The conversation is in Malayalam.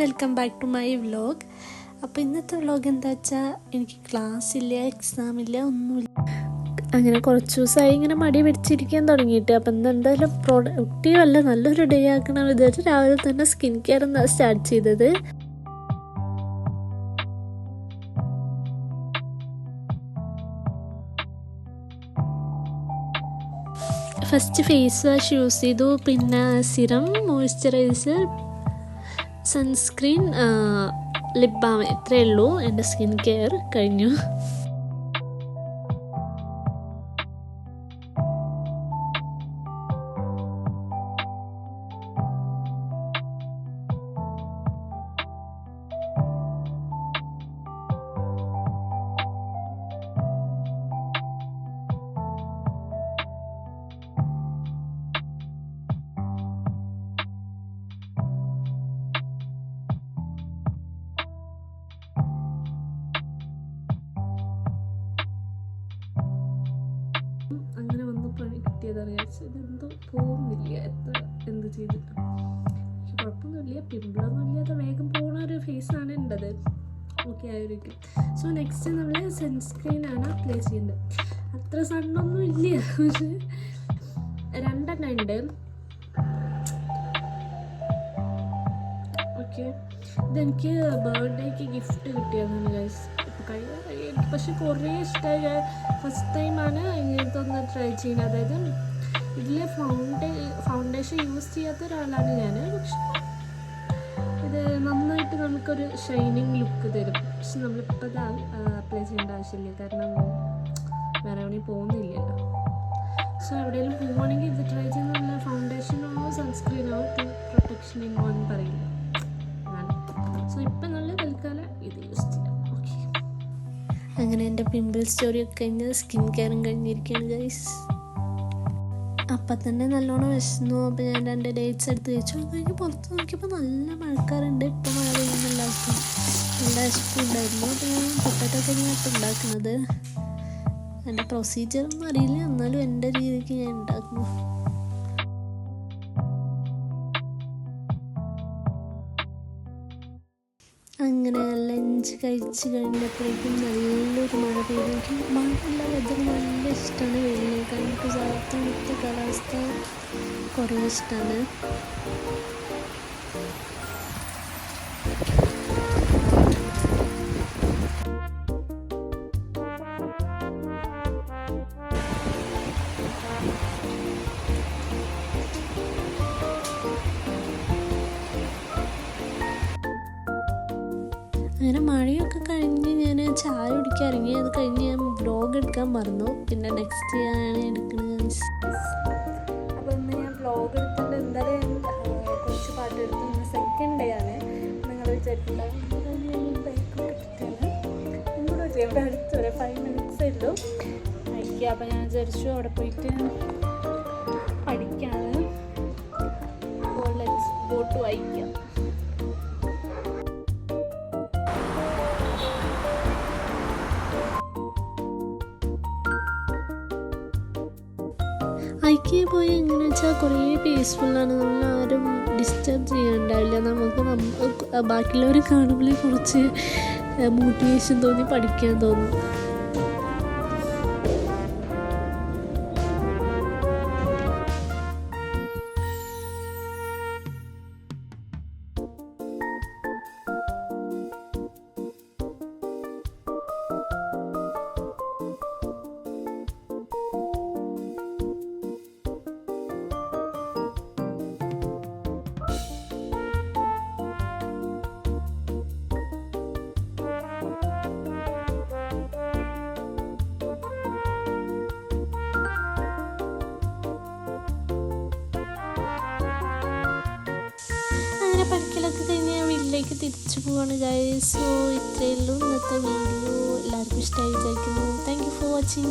Welcome back to my vlog. അപ്പോൾ ഇന്നത്തെ വ്ലോഗ് എന്താ വെച്ചാൽ, എനിക്ക് ക്ലാസ് ഇല്ല, എക്സാം ഇല്ല, ഒന്നുമില്ല. അങ്ങനെ കുറച്ച് ദിവസമായി ഇങ്ങനെ മടി പിടിച്ചിരിക്കാൻ തുടങ്ങിയിട്ട്. അപ്പം ഇന്ന് എന്തായാലും പ്രൊഡക്റ്റീവ് അല്ല, നല്ലൊരു ഡേ ആക്കണം വിചാരിച്ച് രാവിലെ തന്നെ സ്കിൻ കെയർ എന്നാണ് സ്റ്റാർട്ട് ചെയ്തത്. ഫസ്റ്റ് ഫേസ് വാഷ് യൂസ് ചെയ്തു, പിന്നെ serum, moisturiser, sunscreen, lip balm. ഇത്രയേ ഉള്ളൂ. എൻ്റെ സ്കിൻ കെയർ കഴിഞ്ഞു. അങ്ങനെ വന്നപ്പോൾ കിട്ടിയതറിയാം, ഇതെന്തോ പോകുന്നില്ല, എന്ത് ചെയ്തിട്ട്. പക്ഷെ കുഴപ്പമൊന്നുമില്ല, പിമ്പിളൊന്നും ഇല്ലാതെ വേഗം പോകുന്ന ഒരു ഫേസാണ് ഉണ്ടത്. ഓക്കെ ആയിരിക്കും. സോ നെക്സ്റ്റ് നമ്മൾ സൺസ്ക്രീനാണ് അപ്ലൈ ചെയ്യേണ്ടത്. അത്ര സണ്ണൊന്നും ഇല്ല, പക്ഷെ 2 ഉണ്ട്. ഓക്കെ, ഇതെനിക്ക് ബർത്ത്ഡേക്ക് ഗിഫ്റ്റ് കിട്ടിയതാണ് ഗൈസ്. എനിക്ക് പക്ഷെ കുറേ ഇഷ്ടമായി. ഫസ്റ്റ് ടൈമാണ് ഇങ്ങനത്തെ ഒന്ന് ട്രൈ ചെയ്യുന്നത്. അതായത് ഇതിൽ ഫൗണ്ടേഷൻ യൂസ് ചെയ്യാത്ത ഒരാളാണ് ഞാൻ. പക്ഷെ ഇത് നന്നായിട്ട് നമുക്കൊരു ഷൈനിങ് ലുക്ക് തരും. പക്ഷെ നമ്മളിപ്പോൾ ഇത് അപ്ലൈ ചെയ്യേണ്ട ആവശ്യമില്ല, കാരണം വേറെ എവിടെയും പോകുന്നില്ലല്ലോ. സോ എവിടെയെങ്കിലും പോവുകയാണെങ്കിൽ ഇത് ട്രൈ ചെയ്യുന്ന നല്ല ഫൗണ്ടേഷനോ സൺസ്ക്രീനോ പ്രൊട്ടക്ഷൻ ഇൻ വൺ പറയില്ല. സോ ഇപ്പം നല്ല തൽക്കാലം ഇത് യൂസ് ചെയ്യാം. അങ്ങനെ എൻ്റെ പിമ്പിൾ സ്റ്റോറിയൊക്കെ കഴിഞ്ഞ് സ്കിൻ കെയറും കഴിഞ്ഞിരിക്കുകയാണ് ഗൈസ്. അപ്പം തന്നെ നല്ലോണം വിശന്നു. അപ്പോൾ ഞാൻ 2 ഡേറ്റ്സ് എടുത്ത് കഴിച്ചു. അത് കഴിഞ്ഞ് പുറത്ത് നോക്കിയപ്പോൾ നല്ല മഴക്കാറുണ്ട്. ഇപ്പോൾ മഴ പെയ്യുന്നില്ല. നല്ല വിശപ്പുണ്ടായിരുന്നു. അപ്പോൾ ഞാൻ പൊട്ടാറ്റോ കറിയാണ് ഇപ്പോൾ ഉണ്ടാക്കുന്നത്. എൻ്റെ പ്രൊസീജിയറൊന്നും അറിയില്ല, എന്നാലും എൻ്റെ രീതിക്ക് ഞാൻ ഉണ്ടാക്കുന്നു. അങ്ങനെ ലഞ്ച് കഴിച്ച് കഴിഞ്ഞപ്പോഴേക്കും നല്ലൊരു മഴ പെയ്തു. എനിക്ക് മഴയുള്ള വെതർ നല്ല ഇഷ്ടമാണ്. വെയിലിനേക്കാൾ എനിക്ക് തണുത്ത കാലാവസ്ഥ കുറേ ഇഷ്ടമാണ്. അങ്ങനെ മഴയൊക്കെ കഴിഞ്ഞ് ഞാൻ ചായ കുടിക്കാൻ ഇറങ്ങി. അത് കഴിഞ്ഞ് ഞാൻ വ്ലോഗ് എടുക്കാൻ മറന്നു. പിന്നെ നെക്സ്റ്റ് ആണ് എടുക്കുന്നത്. അപ്പോൾ ഇന്ന് ഞാൻ വ്ലോഗ് എടുത്തിട്ട് എന്തായാലും കുറച്ച് പാട്ട് എടുത്തു. ഇന്ന് സെക്കൻഡ് ഡേ ആണ്. നിങ്ങൾ വിചാരിച്ചിട്ടുണ്ടാകും ഇവിടെ അടുത്ത് വരെ 5 മിനിറ്റ്സേ ഉള്ളൂ അയക്കുക. അപ്പോൾ ഞാൻ വിചാരിച്ചു അവിടെ പോയിട്ട് പഠിക്കാണ്. ലെറ്റ്സ് ഗോ ടു അയക്കുക. ഐക്യ പോയി എങ്ങനെയാണെന്ന് വെച്ചാൽ കുറേ പീസ്ഫുള്ളാണ്. നമ്മളാരും ഡിസ്റ്റർബ് ചെയ്യാനുണ്ടാവില്ല. നമുക്ക് ബാക്കിയുള്ളവരെ കാണുമ്പോൾ കുറച്ച് മോട്ടിവേഷൻ തോന്നി പഠിക്കാൻ തോന്നും. പഠിക്കലൊക്കെ കഴിഞ്ഞ് ഞാൻ വീട്ടിലേക്ക് തിരിച്ചു പോവാണ് ഗൈസ്. സോ ഇത്രയേ ഉള്ളൂ ഇന്നത്തെ വീഡിയോ. എല്ലാവർക്കും ഇഷ്ടമായി വിചാരിക്കുന്നു. Thank you for watching.